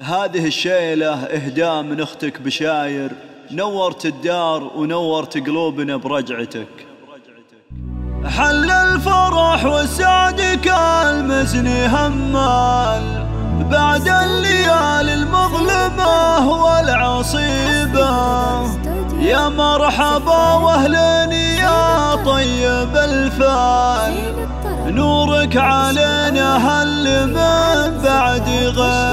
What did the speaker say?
هذه الشيلة إهداء من أختك بشاير، نورت الدار ونورت قلوبنا برجعتك. حل الفرح والسعد كالمزني همال بعد الليالي المظلمة والعصيبة. يا مرحبا واهلا يا طيب الفال، نورك علينا هل من بعد غير